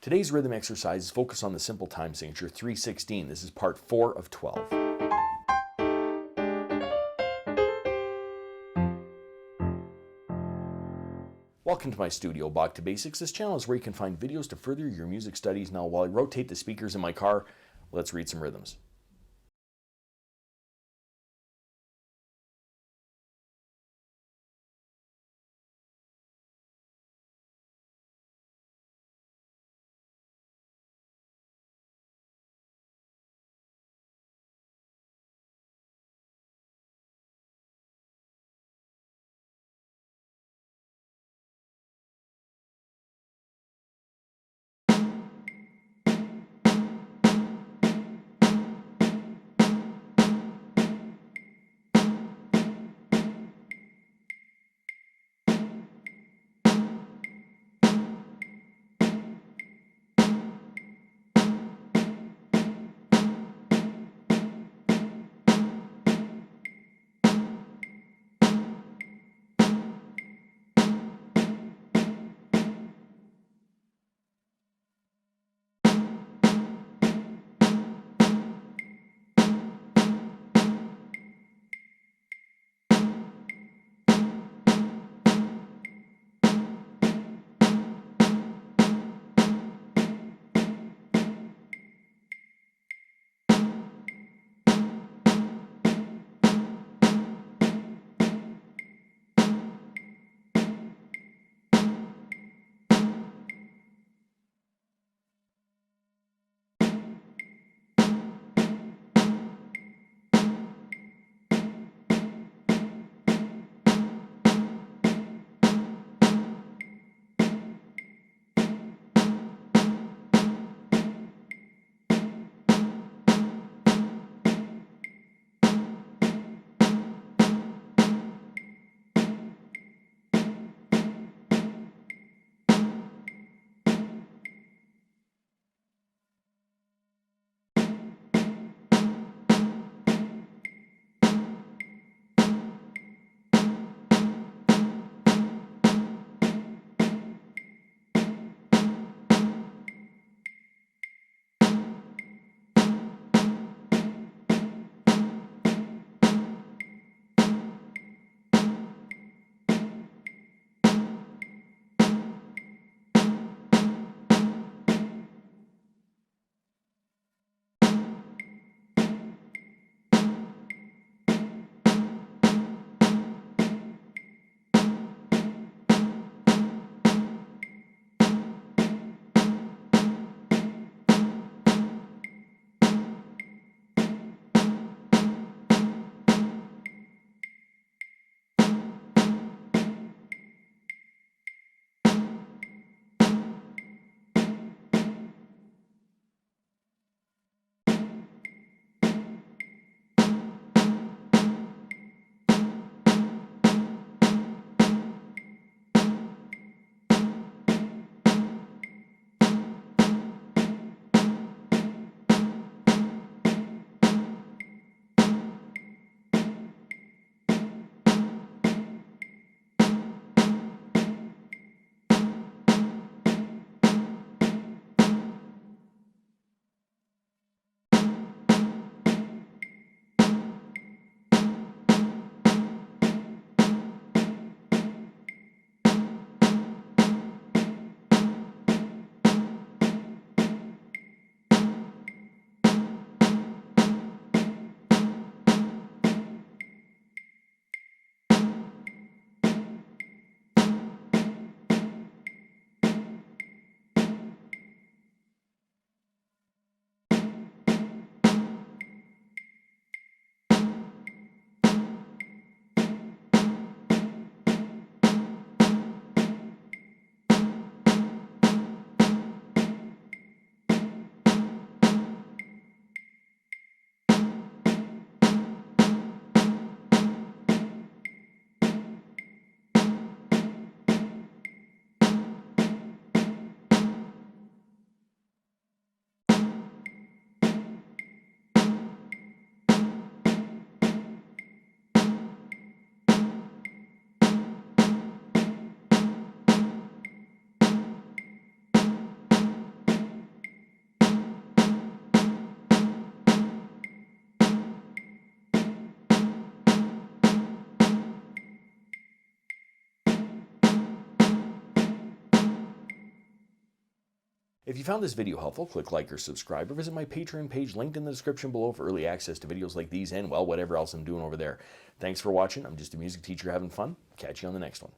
Today's rhythm exercise is focused on the simple time signature 3/16. This is part 4 of 12. Welcome to my studio, Bach To Basics. This channel is where you can find videos to further your music studies. Now, while I rotate the speakers in my car, let's read some rhythms. If you found this video helpful, click like or subscribe, or visit my Patreon page linked in the description below for early access to videos like these and, well, whatever else I'm doing over there. Thanks for watching. I'm just a music teacher having fun. Catch you on the next one.